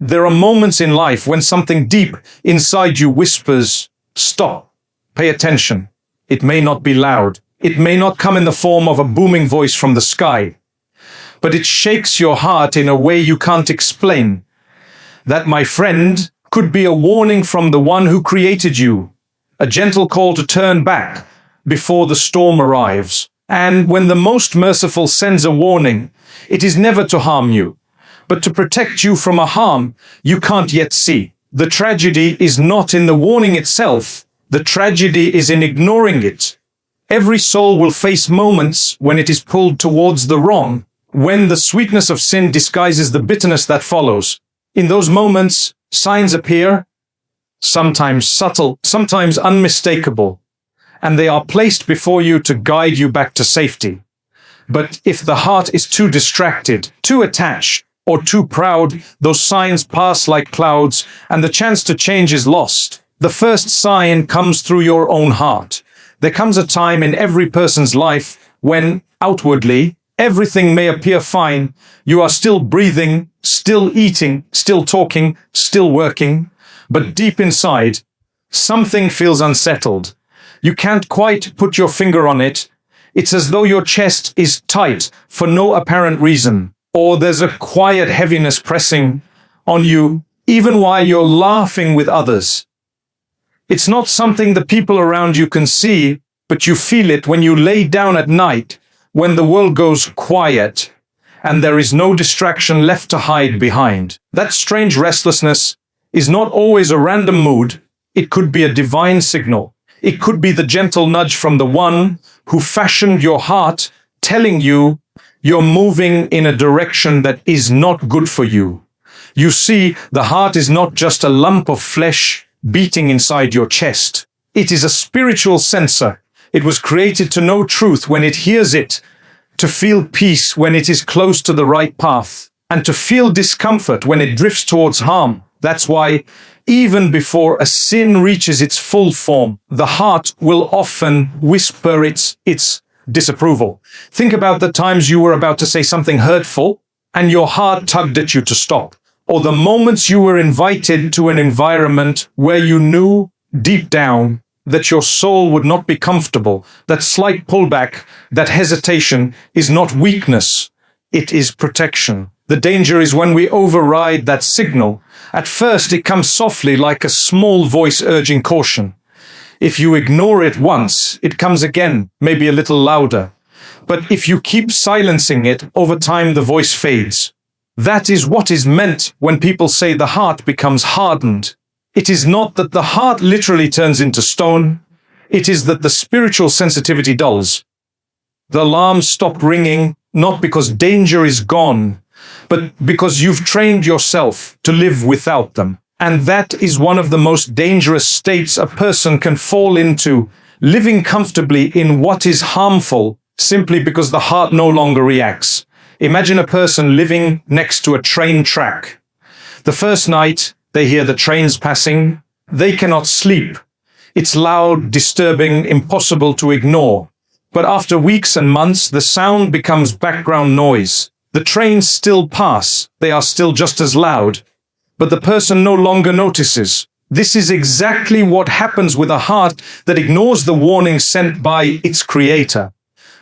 There are moments in life when something deep inside you whispers, "Stop, pay attention." It may not be loud. It may not come in the form of a booming voice from the sky, but it shakes your heart in a way you can't explain. That, my friend, could be a warning from the one who created you, a gentle call to turn back before the storm arrives. And when the most merciful sends a warning, it is never to harm you, but to protect you from a harm you can't yet see. The tragedy is not in the warning itself. The tragedy is in ignoring it. Every soul will face moments when it is pulled towards the wrong, when the sweetness of sin disguises the bitterness that follows. In those moments, signs appear, sometimes subtle, sometimes unmistakable, and they are placed before you to guide you back to safety. But if the heart is too distracted, too attached, or too proud, those signs pass like clouds, and the chance to change is lost. The first sign comes through your own heart. There comes a time in every person's life when, outwardly, everything may appear fine. You are still breathing, still eating, still talking, still working. But deep inside, something feels unsettled. You can't quite put your finger on it. It's as though your chest is tight for no apparent reason, or there's a quiet heaviness pressing on you, even while you're laughing with others. It's not something the people around you can see, but you feel it when you lay down at night, when the world goes quiet, and there is no distraction left to hide behind. That strange restlessness is not always a random mood. It could be a divine signal. It could be the gentle nudge from the one who fashioned your heart, telling you you're moving in a direction that is not good for you. You see, the heart is not just a lump of flesh beating inside your chest. It is a spiritual sensor. It was created to know truth when it hears it, to feel peace when it is close to the right path, and to feel discomfort when it drifts towards harm. That's why, even before a sin reaches its full form, the heart will often whisper its disapproval. Think about the times you were about to say something hurtful, and your heart tugged at you to stop. Or the moments you were invited to an environment where you knew deep down that your soul would not be comfortable. That slight pullback, that hesitation is not weakness, it is protection. The danger is when we override that signal. At first it comes softly like a small voice urging caution. If you ignore it once, it comes again, maybe a little louder. But if you keep silencing it, over time the voice fades. That is what is meant when people say the heart becomes hardened. It is not that the heart literally turns into stone. It is that the spiritual sensitivity dulls. The alarms stop ringing, not because danger is gone, but because you've trained yourself to live without them. And that is one of the most dangerous states a person can fall into, living comfortably in what is harmful simply because the heart no longer reacts. Imagine a person living next to a train track. The first night, they hear the trains passing. They cannot sleep. It's loud, disturbing, impossible to ignore. But after weeks and months, the sound becomes background noise. The trains still pass. They are still just as loud. But the person no longer notices. This is exactly what happens with a heart that ignores the warning sent by its creator.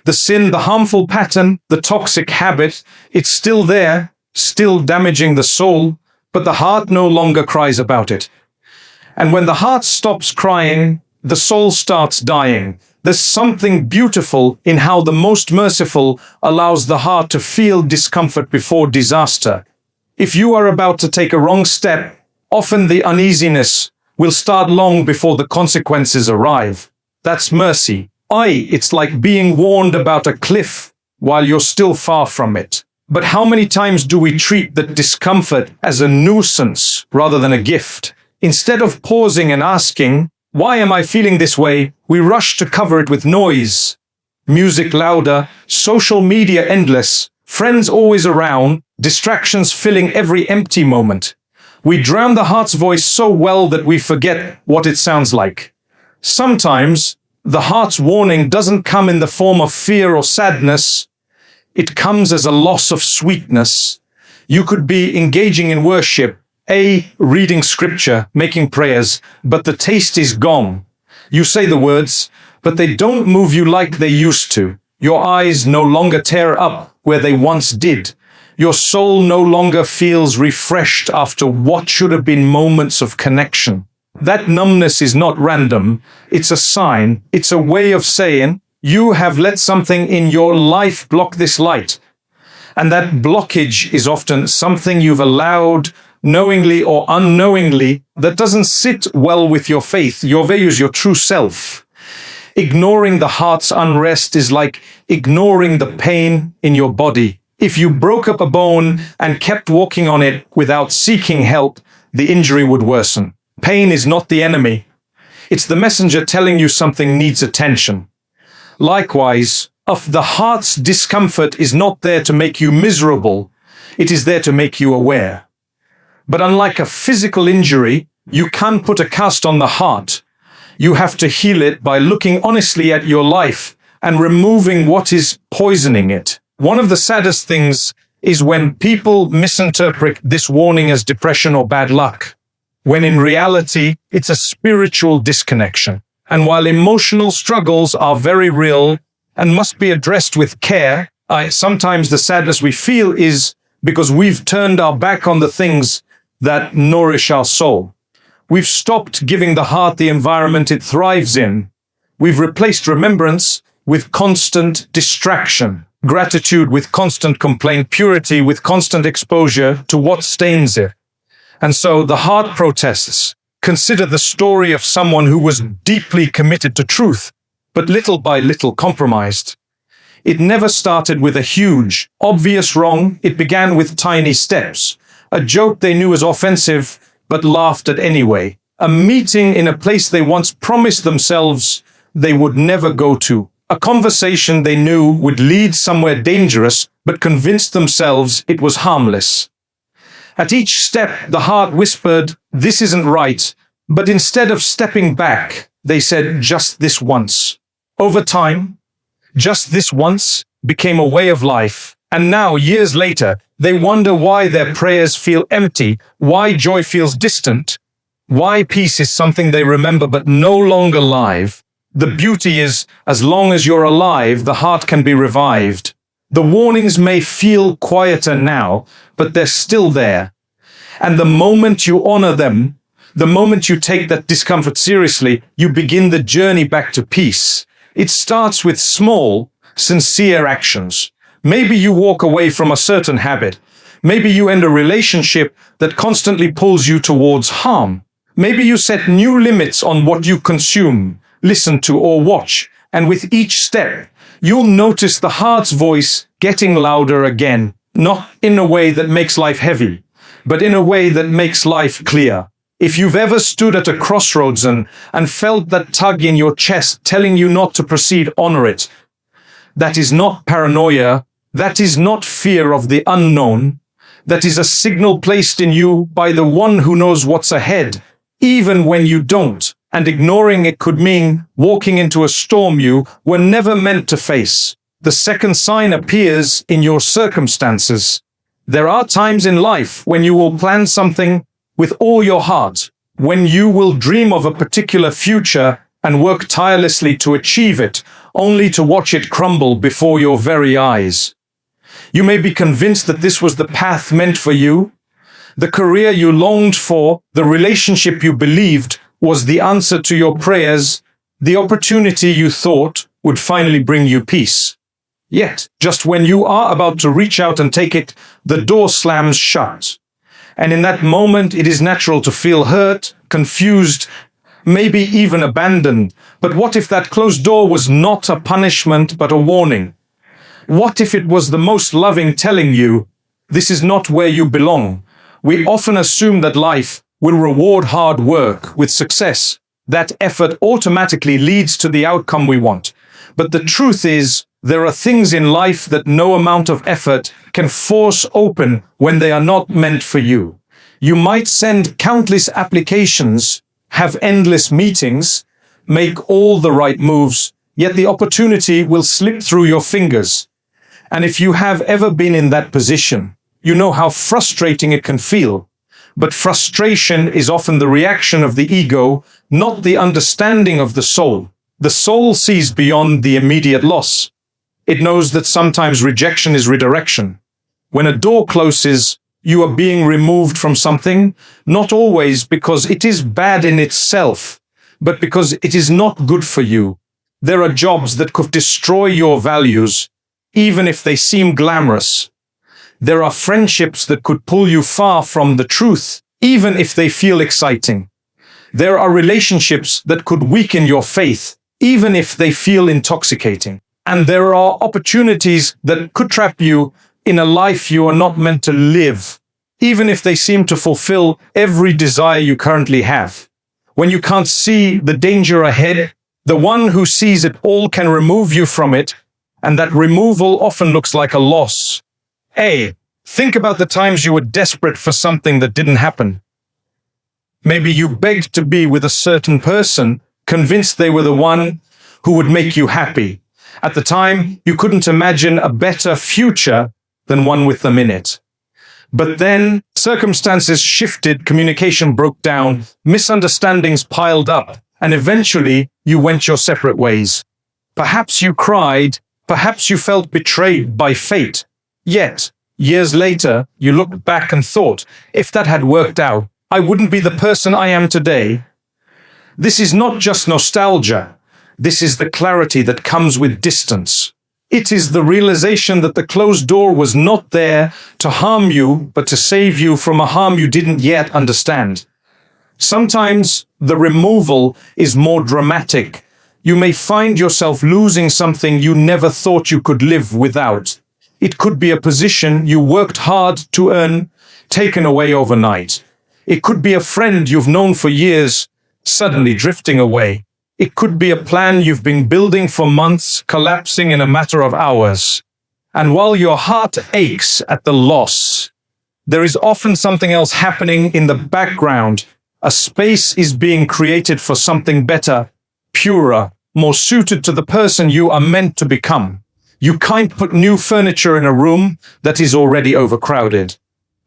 The sin, the harmful pattern, the toxic habit, it's still there, still damaging the soul, but the heart no longer cries about it. And when the heart stops crying, the soul starts dying. There's something beautiful in how the most merciful allows the heart to feel discomfort before disaster. If you are about to take a wrong step, often the uneasiness will start long before the consequences arrive. That's mercy. It's like being warned about a cliff while you're still far from it. But how many times do we treat that discomfort as a nuisance rather than a gift? Instead of pausing and asking, why am I feeling this way? We rush to cover it with noise. Music louder, social media endless, friends always around, distractions filling every empty moment. We drown the heart's voice so well that we forget what it sounds like. Sometimes, the heart's warning doesn't come in the form of fear or sadness. It comes as a loss of sweetness. You could be engaging in worship, reading scripture, making prayers, but the taste is gone. You say the words, but they don't move you like they used to. Your eyes no longer tear up where they once did. Your soul no longer feels refreshed after what should have been moments of connection. That numbness is not random. It's a sign. It's a way of saying, you have let something in your life block this light. And that blockage is often something you've allowed, knowingly or unknowingly, that doesn't sit well with your faith, your values, your true self. Ignoring the heart's unrest is like ignoring the pain in your body. If you broke up a bone and kept walking on it without seeking help, the injury would worsen. Pain is not the enemy. It's the messenger telling you something needs attention. Likewise, if the heart's discomfort is not there to make you miserable, it is there to make you aware. But unlike a physical injury, you can't put a cast on the heart. You have to heal it by looking honestly at your life and removing what is poisoning it. One of the saddest things is when people misinterpret this warning as depression or bad luck, when in reality, it's a spiritual disconnection. And while emotional struggles are very real and must be addressed with care, sometimes the sadness we feel is because we've turned our back on the things that nourish our soul. We've stopped giving the heart the environment it thrives in. We've replaced remembrance with constant distraction, gratitude with constant complaint, purity with constant exposure to what stains it. And so the heart protests. Consider the story of someone who was deeply committed to truth, but little by little compromised. It never started with a huge, obvious wrong. It began with tiny steps. A joke they knew was offensive, but laughed at anyway. A meeting in a place they once promised themselves they would never go to. A conversation they knew would lead somewhere dangerous, but convinced themselves it was harmless. At each step, the heart whispered, "This isn't right." But instead of stepping back, they said, "Just this once." Over time, just this once became a way of life. And now, years later, they wonder why their prayers feel empty, why joy feels distant, why peace is something they remember but no longer live. The beauty is, as long as you're alive, the heart can be revived. The warnings may feel quieter now, but they're still there. And the moment you honor them, the moment you take that discomfort seriously, you begin the journey back to peace. It starts with small, sincere actions. Maybe you walk away from a certain habit. Maybe you end a relationship that constantly pulls you towards harm. Maybe you set new limits on what you consume, listen to, or watch. And with each step, you'll notice the heart's voice getting louder again, not in a way that makes life heavy, but in a way that makes life clear. If you've ever stood at a crossroads and felt that tug in your chest telling you not to proceed, honor it. That is not paranoia. That is not fear of the unknown. That is a signal placed in you by the one who knows what's ahead, even when you don't. And ignoring it could mean walking into a storm you were never meant to face. The second sign appears in your circumstances. There are times in life when you will plan something with all your heart, when you will dream of a particular future and work tirelessly to achieve it, only to watch it crumble before your very eyes. You may be convinced that this was the path meant for you, the career you longed for, the relationship you believed was the answer to your prayers, the opportunity you thought would finally bring you peace. Yet, just when you are about to reach out and take it, the door slams shut. And in that moment, it is natural to feel hurt, confused, maybe even abandoned. But what if that closed door was not a punishment, but a warning? What if it was the most loving telling you, this is not where you belong? We often assume that life will reward hard work with success. That effort automatically leads to the outcome we want. But the truth is, there are things in life that no amount of effort can force open when they are not meant for you. You might send countless applications, have endless meetings, make all the right moves, yet the opportunity will slip through your fingers. And if you have ever been in that position, you know how frustrating it can feel. But frustration is often the reaction of the ego, not the understanding of the soul. The soul sees beyond the immediate loss. It knows that sometimes rejection is redirection. When a door closes, you are being removed from something, not always because it is bad in itself, but because it is not good for you. There are jobs that could destroy your values, even if they seem glamorous. There are friendships that could pull you far from the truth, even if they feel exciting. There are relationships that could weaken your faith, even if they feel intoxicating. And there are opportunities that could trap you in a life you are not meant to live, even if they seem to fulfill every desire you currently have. When you can't see the danger ahead, the one who sees it all can remove you from it, and that removal often looks like a loss. Think about the times you were desperate for something that didn't happen. Maybe you begged to be with a certain person, convinced they were the one who would make you happy. At the time, you couldn't imagine a better future than one with them in it. But then circumstances shifted, communication broke down, misunderstandings piled up, and eventually you went your separate ways. Perhaps you cried, perhaps you felt betrayed by fate. Yet, years later, you looked back and thought, if that had worked out, I wouldn't be the person I am today. This is not just nostalgia. This is the clarity that comes with distance. It is the realization that the closed door was not there to harm you, but to save you from a harm you didn't yet understand. Sometimes the removal is more dramatic. You may find yourself losing something you never thought you could live without. It could be a position you worked hard to earn, taken away overnight. It could be a friend you've known for years, suddenly drifting away. It could be a plan you've been building for months, collapsing in a matter of hours. And while your heart aches at the loss, there is often something else happening in the background. A space is being created for something better, purer, more suited to the person you are meant to become. You can't put new furniture in a room that is already overcrowded.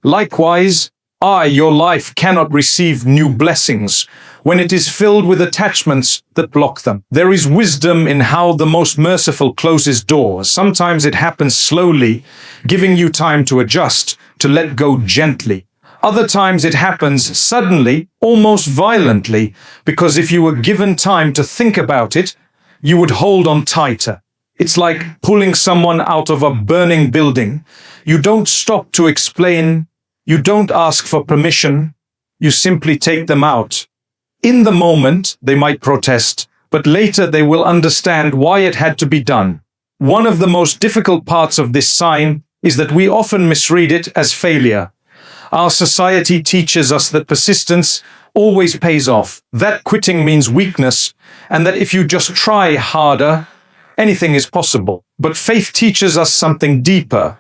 Likewise, your life cannot receive new blessings when it is filled with attachments that block them. There is wisdom in how the most merciful closes doors. Sometimes it happens slowly, giving you time to adjust, to let go gently. Other times it happens suddenly, almost violently, because if you were given time to think about it, you would hold on tighter. It's like pulling someone out of a burning building. You don't stop to explain. You don't ask for permission. You simply take them out. In the moment, they might protest, but later they will understand why it had to be done. One of the most difficult parts of this sign is that we often misread it as failure. Our society teaches us that persistence always pays off, that quitting means weakness, and that if you just try harder, anything is possible. But faith teaches us something deeper,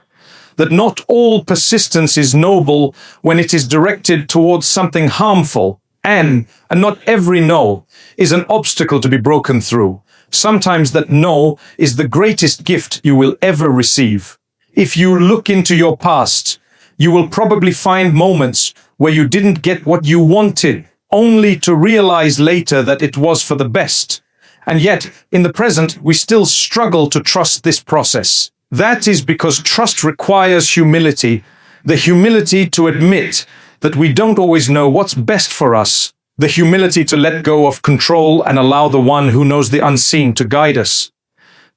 that not all persistence is noble when it is directed towards something harmful, and not every no is an obstacle to be broken through. Sometimes that no is the greatest gift you will ever receive. If you look into your past, you will probably find moments where you didn't get what you wanted, only to realize later that it was for the best. And yet, in the present, we still struggle to trust this process. That is because trust requires humility, the humility to admit that we don't always know what's best for us, the humility to let go of control and allow the one who knows the unseen to guide us.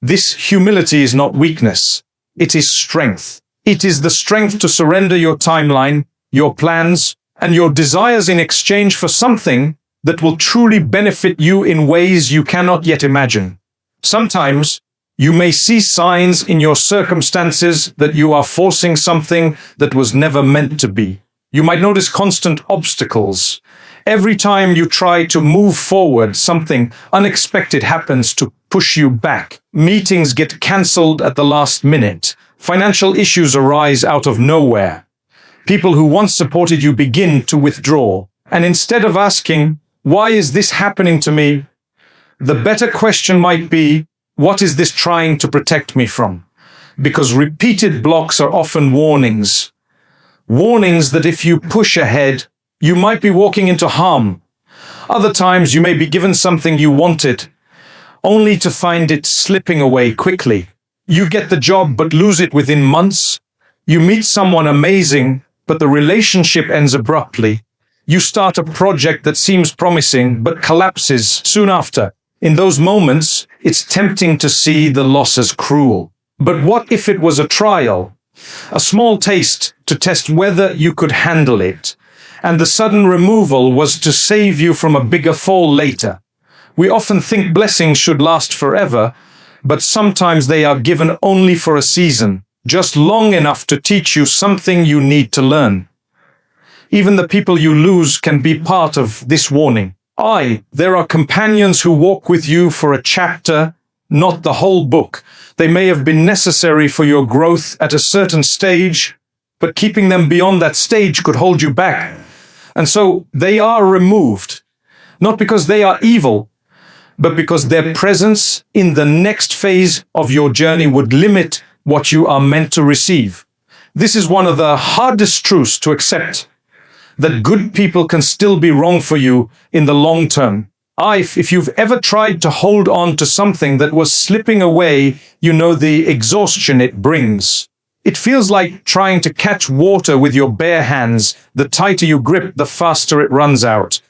This humility is not weakness, it is strength. It is the strength to surrender your timeline, your plans, and your desires in exchange for something that will truly benefit you in ways you cannot yet imagine. Sometimes, you may see signs in your circumstances that you are forcing something that was never meant to be. You might notice constant obstacles. Every time you try to move forward, something unexpected happens to push you back. Meetings get cancelled at the last minute. Financial issues arise out of nowhere. People who once supported you begin to withdraw. And instead of asking, "Why is this happening to me?" the better question might be, "What is this trying to protect me from?" Because repeated blocks are often warnings. Warnings that if you push ahead, You might be walking into harm. Other times you may be given something you wanted, only to find it slipping away quickly. You get the job but lose it within months. You meet someone amazing, but the relationship ends abruptly. You start a project that seems promising but collapses soon after. In those moments, it's tempting to see the loss as cruel. But what if it was a trial? A small taste to test whether you could handle it, and the sudden removal was to save you from a bigger fall later. We often think blessings should last forever, but sometimes they are given only for a season, just long enough to teach you something you need to learn. Even the people you lose can be part of this warning. There are companions who walk with you for a chapter, not the whole book. They may have been necessary for your growth at a certain stage, but keeping them beyond that stage could hold you back. And so they are removed, not because they are evil, but because their presence in the next phase of your journey would limit what you are meant to receive. This is one of the hardest truths to accept, that good people can still be wrong for you in the long term. If you've ever tried to hold on to something that was slipping away, you know the exhaustion it brings. It feels like trying to catch water with your bare hands. The tighter you grip, the faster it runs out.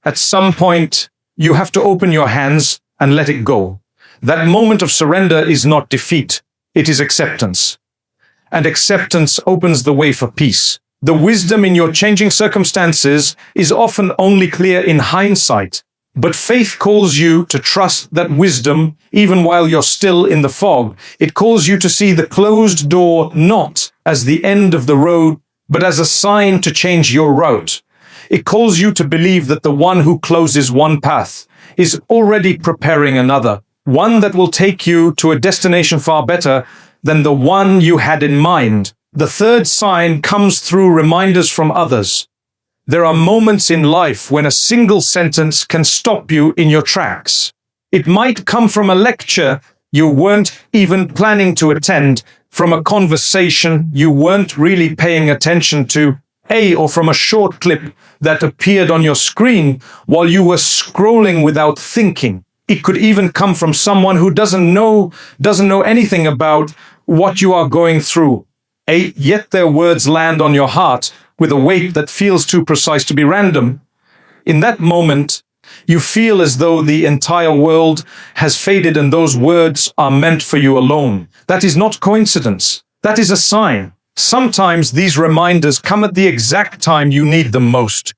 At some point, you have to open your hands and let it go. That moment of surrender is not defeat, it is acceptance. And acceptance opens the way for peace. The wisdom in your changing circumstances is often only clear in hindsight. But faith calls you to trust that wisdom, even while you're still in the fog. It calls you to see the closed door not as the end of the road, but as a sign to change your route. It calls you to believe that the one who closes one path is already preparing another, one that will take you to a destination far better than the one you had in mind. The third sign comes through reminders from others. There are moments in life when a single sentence can stop you in your tracks. It might come from a lecture you weren't even planning to attend, from a conversation you weren't really paying attention to, or from a short clip that appeared on your screen while you were scrolling without thinking. It could even come from someone who doesn't know anything about what you are going through, yet their words land on your heart with a weight that feels too precise to be random. In that moment, you feel as though the entire world has faded and those words are meant for you alone. That is not coincidence. That is a sign. Sometimes these reminders come at the exact time you need them most.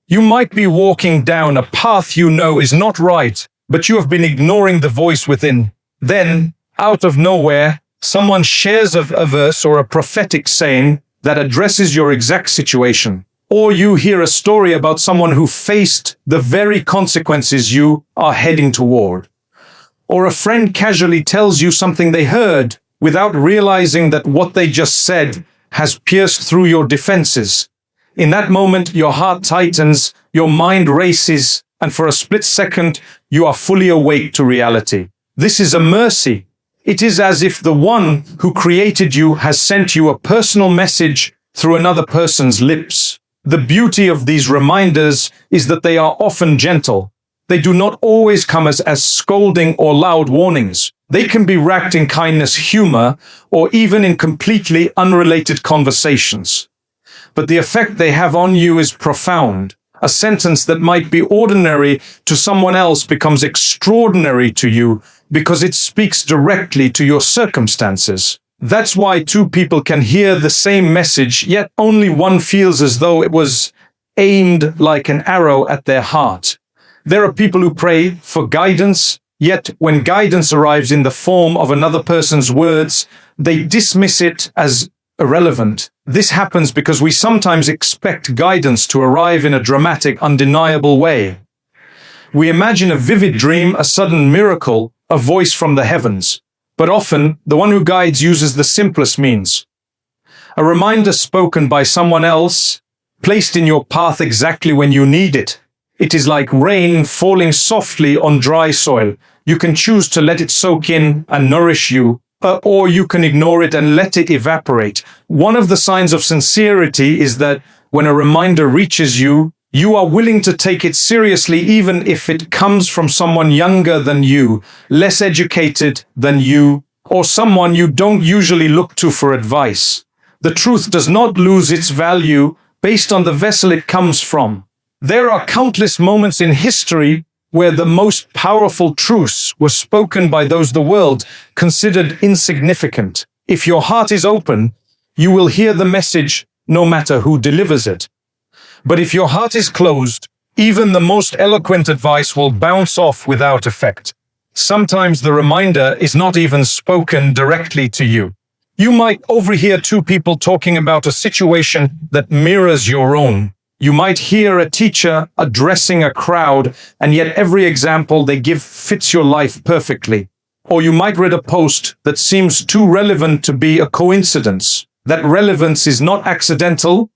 You might be walking down a path you know is not right, but you have been ignoring the voice within. Then, out of nowhere, someone shares a verse or a prophetic saying that addresses your exact situation. Or you hear a story about someone who faced the very consequences you are heading toward. Or a friend casually tells you something they heard without realizing that what they just said has pierced through your defenses. In that moment, your heart tightens, your mind races, and for a split second, you are fully awake to reality. This is a mercy. It is as if the one who created you has sent you a personal message through another person's lips. The beauty of these reminders is that they are often gentle. They do not always come as scolding or loud warnings. They can be wrapped in kindness, humor, or even in completely unrelated conversations. But the effect they have on you is profound. A sentence that might be ordinary to someone else becomes extraordinary to you because it speaks directly to your circumstances. That's why two people can hear the same message, yet only one feels as though it was aimed like an arrow at their heart. There are people who pray for guidance, yet when guidance arrives in the form of another person's words, they dismiss it as irrelevant. This happens because we sometimes expect guidance to arrive in a dramatic, undeniable way. We imagine a vivid dream, a sudden miracle, a voice from the heavens. But often, the one who guides uses the simplest means. A reminder spoken by someone else, placed in your path exactly when you need it. It is like rain falling softly on dry soil. You can choose to let it soak in and nourish you, or you can ignore it and let it evaporate. One of the signs of sincerity is that When a reminder reaches you, you are willing to take it seriously even if it comes from someone younger than you, less educated than you, or someone you don't usually look to for advice. The truth does not lose its value based on the vessel it comes from. There are countless moments in history where the most powerful truths were spoken by those the world considered insignificant. If your heart is open, you will hear the message no matter who delivers it. But if your heart is closed, even the most eloquent advice will bounce off without effect. Sometimes the reminder is not even spoken directly to you. You might overhear two people talking about a situation that mirrors your own. You might hear a teacher addressing a crowd, and yet every example they give fits your life perfectly. Or you might read a post that seems too relevant to be a coincidence. That relevance is not accidental.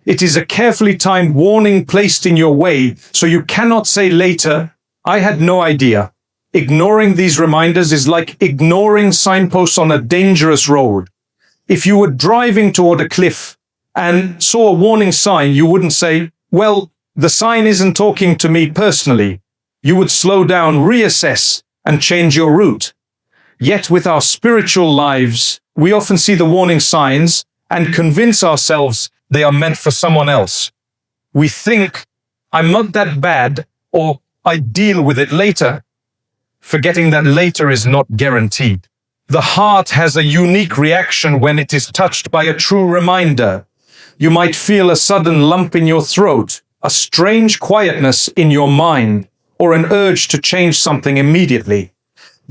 It is a carefully timed warning placed in your way, so you cannot say later, "I had no idea." Ignoring these reminders is like ignoring signposts on a dangerous road. If you were driving toward a cliff and saw a warning sign, you wouldn't say, "Well, the sign isn't talking to me personally." You would slow down, reassess, and change your route. Yet with our spiritual lives, we often see the warning signs and convince ourselves they are meant for someone else. We think, "I'm not that bad," or "I deal with it later," forgetting that later is not guaranteed. The heart has a unique reaction when it is touched by a true reminder. You might feel a sudden lump in your throat, a strange quietness in your mind, or an urge to change something immediately.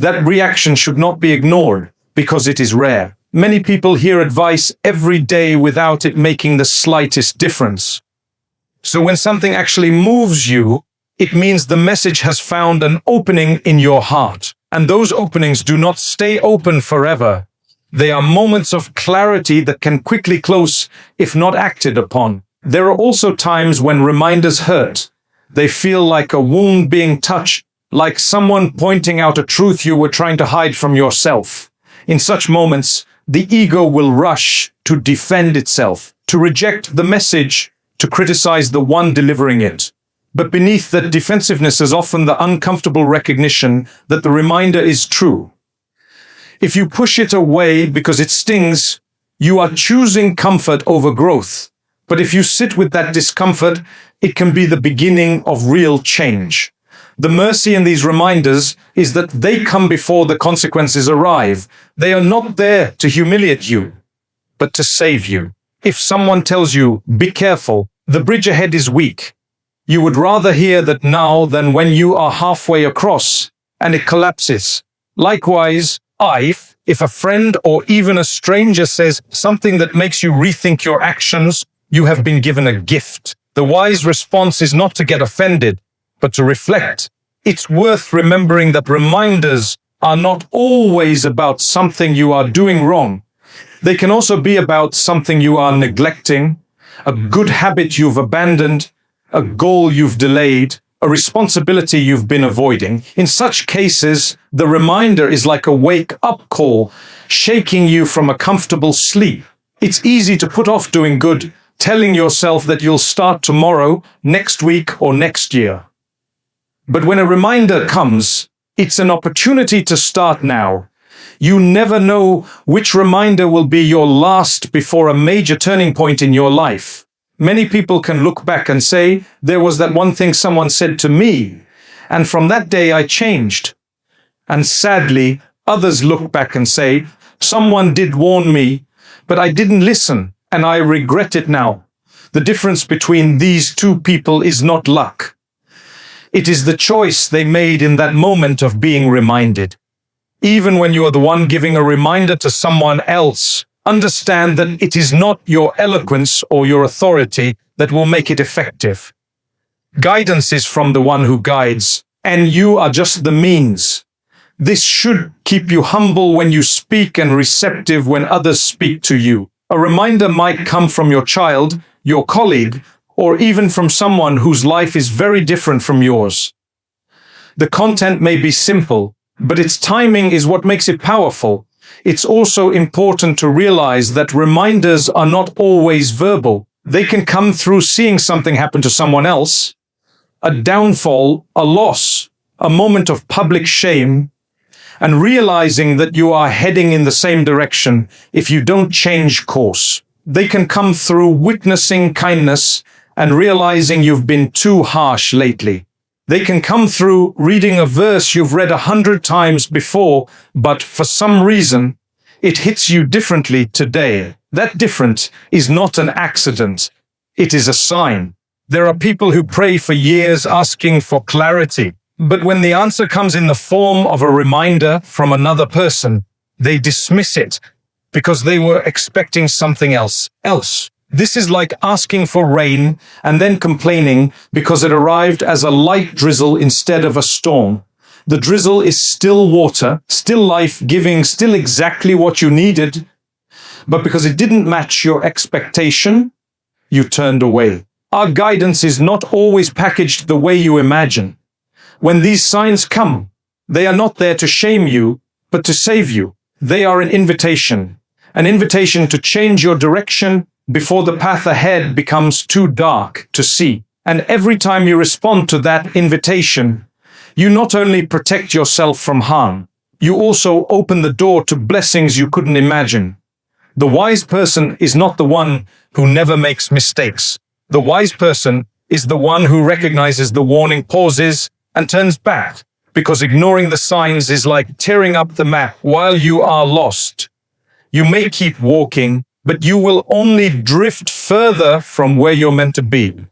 That reaction should not be ignored because it is rare. Many people hear advice every day without it making the slightest difference. So when something actually moves you, it means the message has found an opening in your heart. And those openings do not stay open forever. They are moments of clarity that can quickly close if not acted upon. There are also times when reminders hurt. They feel like a wound being touched, like someone pointing out a truth you were trying to hide from yourself. In such moments, the ego will rush to defend itself, to reject the message, to criticize the one delivering it. But beneath that defensiveness is often the uncomfortable recognition that the reminder is true. If you push it away because it stings, you are choosing comfort over growth. But if you sit with that discomfort, it can be the beginning of real change. The mercy in these reminders is that they come before the consequences arrive. They are not there to humiliate you, but to save you. If someone tells you, "Be careful, the bridge ahead is weak," you would rather hear that now than when you are halfway across and it collapses. Likewise, if a friend or even a stranger says something that makes you rethink your actions, you have been given a gift. The wise response is not to get offended, but to reflect. It's worth remembering that reminders are not always about something you are doing wrong. They can also be about something you are neglecting, a good habit you've abandoned, a goal you've delayed, a responsibility you've been avoiding. In such cases, the reminder is like a wake-up call, shaking you from a comfortable sleep. It's easy to put off doing good, telling yourself that you'll start tomorrow, next week, or next year. But when a reminder comes, it's an opportunity to start now. You never know which reminder will be your last before a major turning point in your life. Many people can look back and say, "There was that one thing someone said to me, and from that day I changed." And sadly, others look back and say, "Someone did warn me, but I didn't listen, and I regret it now." The difference between these two people is not luck. It is the choice they made in that moment of being reminded. Even when you are the one giving a reminder to someone else, understand that it is not your eloquence or your authority that will make it effective. Guidance is from the one who guides, and you are just the means. This should keep you humble when you speak and receptive when others speak to you. A reminder might come from your child, your colleague, or even from someone whose life is very different from yours. The content may be simple, but its timing is what makes it powerful. It's also important to realize that reminders are not always verbal. They can come through seeing something happen to someone else, a downfall, a loss, a moment of public shame, and realizing that you are heading in the same direction if you don't change course. They can come through witnessing kindness and realizing you've been too harsh lately. They can come through reading a verse you've read 100 times before, but for some reason, it hits you differently today. That difference is not an accident. It is a sign. There are people who pray for years asking for clarity, but when the answer comes in the form of a reminder from another person, they dismiss it because they were expecting something else. This is like asking for rain and then complaining because it arrived as a light drizzle instead of a storm. The drizzle is still water, still life-giving, still exactly what you needed, but because it didn't match your expectation, you turned away. Our guidance is not always packaged the way you imagine. When these signs come, they are not there to shame you, but to save you. They are an invitation to change your direction before the path ahead becomes too dark to see. And every time you respond to that invitation, you not only protect yourself from harm, you also open the door to blessings you couldn't imagine. The wise person is not the one who never makes mistakes. The wise person is the one who recognizes the warning pauses and turns back, because ignoring the signs is like tearing up the map while you are lost. You may keep walking, but you will only drift further from where you're meant to be.